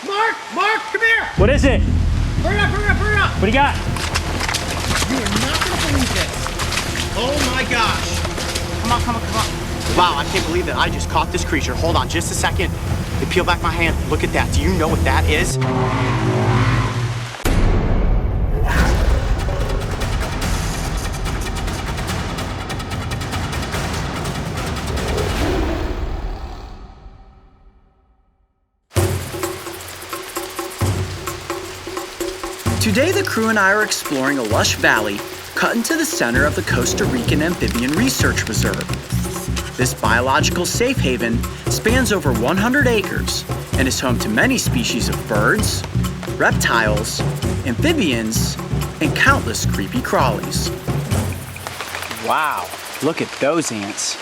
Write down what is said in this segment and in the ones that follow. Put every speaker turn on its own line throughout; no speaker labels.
Mark, come here!
What is it?
Hurry up!
What do you got?
You are not gonna believe this. Oh my gosh. Come on. Wow, I can't believe that I just caught this creature. Hold on just a second. They peel back my hand. Look at that. Do you know what that is?
Today, the crew and I are exploring a lush valley cut into the center of the Costa Rican Amphibian Research Reserve. This biological safe haven spans over 100 acres and is home to many species of birds, reptiles, amphibians, and countless creepy crawlies.
Wow, look at those ants.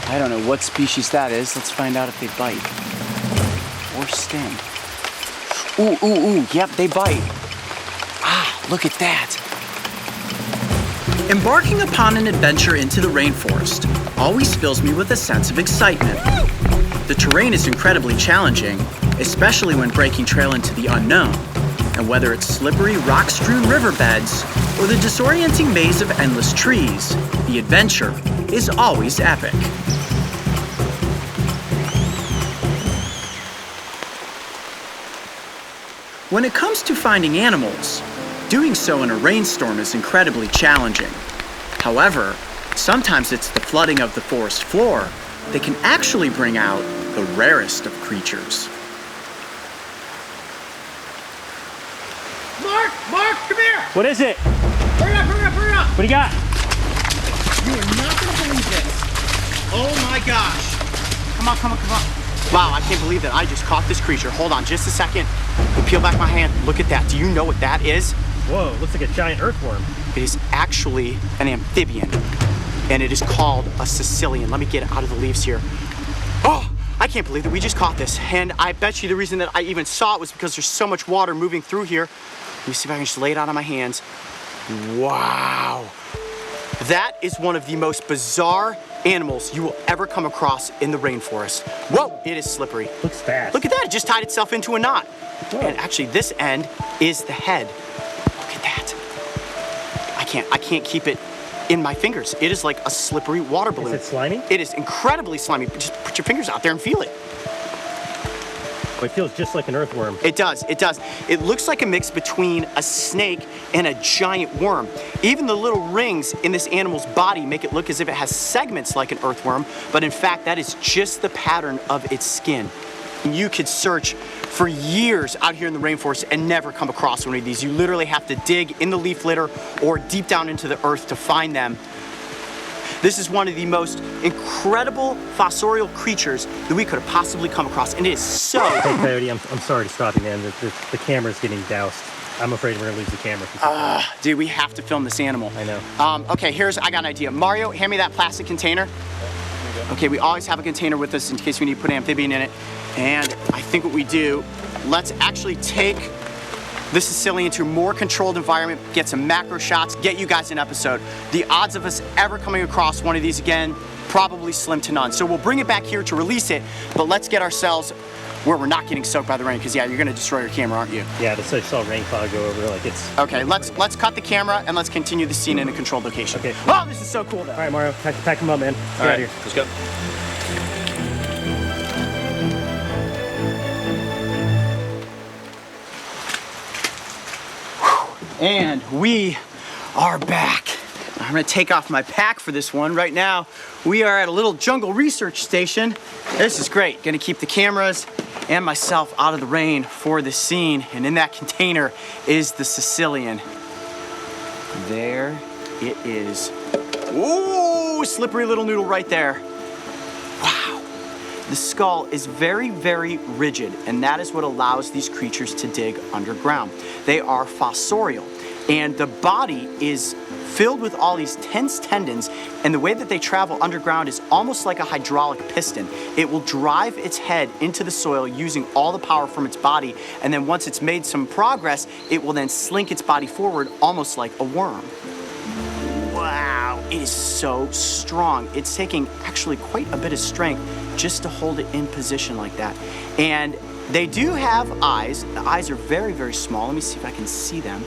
I don't know what species that is. Let's find out if they bite or sting. Ooh, yep, they bite. Ah, look at that.
Embarking upon an adventure into the rainforest always fills me with a sense of excitement. The terrain is incredibly challenging, especially when breaking trail into the unknown. And whether it's slippery, rock-strewn riverbeds or the disorienting maze of endless trees, the adventure is always epic. When it comes to finding animals, doing so in a rainstorm is incredibly challenging. However, sometimes it's the flooding of the forest floor that can actually bring out the rarest of creatures.
Mark, come here!
What is it?
Hurry up!
What do you got?
You are not gonna believe this. Oh my gosh. Come on. Wow, I can't believe that I just caught this creature. Hold on just a second. They peel back my hand. Look at that. Do you know what that is?
Whoa, looks like a giant earthworm.
It is actually an amphibian, and it is called a Sicilian. Let me get out of the leaves here. Oh, I can't believe that we just caught this. And I bet you the reason that I even saw it was because there's so much water moving through here. Let me see if I can just lay it out on my hands. Wow. That is one of the most bizarre animals you will ever come across in the rainforest. Whoa, it is slippery.
Looks fast.
Look at that, it just tied itself into a knot.
Whoa.
And actually this end is the head. Look at that. I can't keep it in my fingers. It is like a slippery water balloon.
Is it slimy?
It is incredibly slimy. Just put your fingers out there and feel it.
It feels just like an earthworm.
It does. It looks like a mix between a snake and a giant worm. Even the little rings in this animal's body make it look as if it has segments like an earthworm, but in fact, that is just the pattern of its skin. You could search for years out here in the rainforest and never come across one of these. You literally have to dig in the leaf litter or deep down into the earth to find them. This is one of the most incredible fossorial creatures that we could have possibly come across, and it is so...
Hey, Coyote, I'm sorry to stop you, man. The camera's getting doused. I'm afraid we're gonna lose the camera.
Dude, we have to film this animal.
I know.
Okay, I got an idea. Mario, hand me that plastic container. Okay, we always have a container with us in case we need to put an amphibian in it. And I think what we do, let's actually take the Sicilian to a more controlled environment, get some macro shots, get you guys an episode. The odds of us ever coming across one of these again, probably slim to none. So we'll bring it back here to release it, but let's get ourselves where we're not getting soaked by the rain, because yeah, you're gonna destroy your camera, aren't you?
Yeah, I saw rain cloud go over, like it's...
Okay, let's cut the camera and let's continue the scene in a controlled location.
Okay.
Oh, this is so cool though.
All right, Mario, pack him up, man. Let's get out of here.
Let's go.
And we are back. I'm gonna take off my pack for this one. Right now, we are at a little jungle research station. This is great. Gonna keep the cameras and myself out of the rain for this scene. And in that container is the Sicilian. There it is. Ooh, slippery little noodle right there. Wow. The skull is very, very rigid, and that is what allows these creatures to dig underground. They are fossorial, and the body is filled with all these tense tendons, and the way that they travel underground is almost like a hydraulic piston. It will drive its head into the soil using all the power from its body, and then once it's made some progress, it will then slink its body forward almost like a worm. Wow, it is so strong. It's taking actually quite a bit of strength just to hold it in position like that. And They do have eyes. The eyes are very, very small. Let me see if I can see them.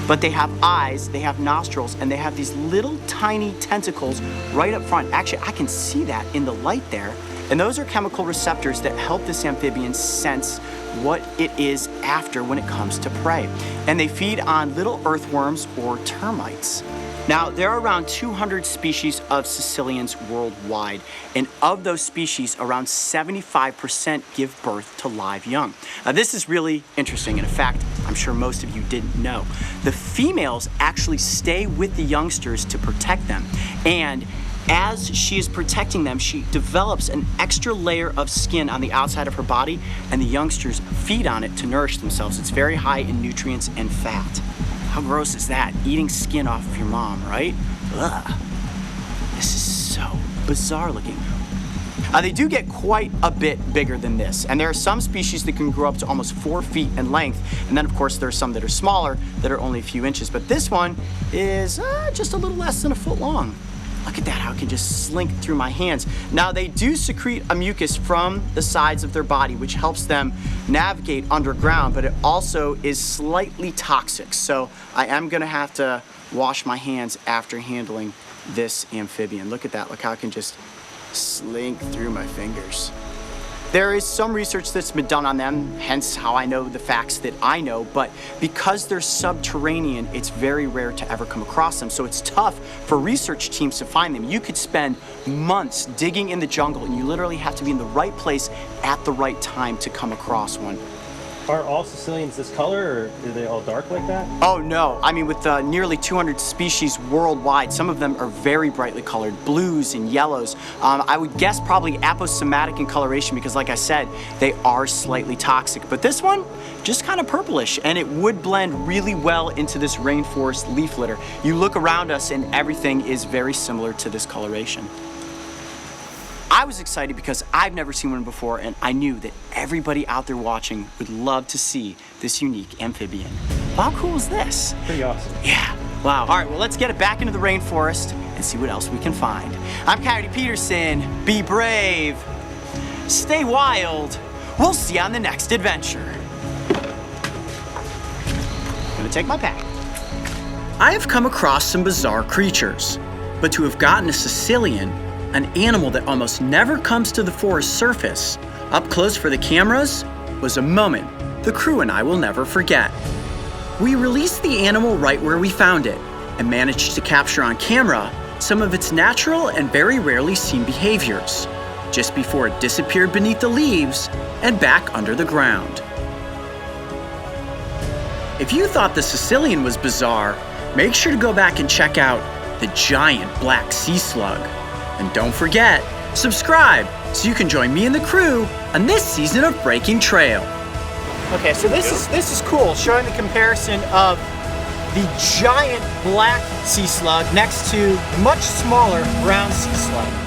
But they have eyes, they have nostrils, and they have these little tiny tentacles right up front. Actually, I can see that in the light there. And those are chemical receptors that help this amphibian sense what it is after when it comes to prey. And they feed on little earthworms or termites. Now, there are around 200 species of caecilians worldwide, and of those species, around 75% give birth to live young. Now, this is really interesting, and in fact, I'm sure most of you didn't know. The females actually stay with the youngsters to protect them, and as she is protecting them, she develops an extra layer of skin on the outside of her body, and the youngsters feed on it to nourish themselves. It's very high in nutrients and fat. How gross is that? Eating skin off of your mom, right? Ugh. This is so bizarre looking. They do get quite a bit bigger than this, and there are some species that can grow up to almost 4 feet in length, and then of course there are some that are smaller that are only a few inches, but this one is just a little less than a foot long. Look at that, how it can just slink through my hands. Now, they do secrete a mucus from the sides of their body, which helps them navigate underground, but it also is slightly toxic. So I am gonna have to wash my hands after handling this amphibian. Look at that, look how it can just slink through my fingers. There is some research that's been done on them, hence how I know the facts that I know, but because they're subterranean, it's very rare to ever come across them, so it's tough for research teams to find them. You could spend months digging in the jungle, and you literally have to be in the right place at the right time to come across one.
Are all caecilians this color, or are they all dark like that?
Oh no, I mean with nearly 200 species worldwide, some of them are very brightly colored, blues and yellows. I would guess probably aposematic in coloration because like I said, they are slightly toxic. But this one, just kind of purplish, and it would blend really well into this rainforest leaf litter. You look around us and everything is very similar to this coloration. I was excited because I've never seen one before, and I knew that everybody out there watching would love to see this unique amphibian. How cool is this?
Pretty awesome.
Yeah, wow. All right, well, let's get it back into the rainforest and see what else we can find. I'm Coyote Peterson. Be brave. Stay wild. We'll see you on the next adventure. Gonna take my pack.
I have come across some bizarre creatures, but to have gotten a caecilian, an animal that almost never comes to the forest surface, up close for the cameras, was a moment the crew and I will never forget. We released the animal right where we found it and managed to capture on camera some of its natural and very rarely seen behaviors, just before it disappeared beneath the leaves and back under the ground. If you thought the caecilian was bizarre, make sure to go back and check out the giant black sea slug. And don't forget, subscribe so you can join me and the crew on this season of Breaking Trail.
Okay, so this is cool, showing the comparison of the giant black sea slug next to much smaller brown sea slug.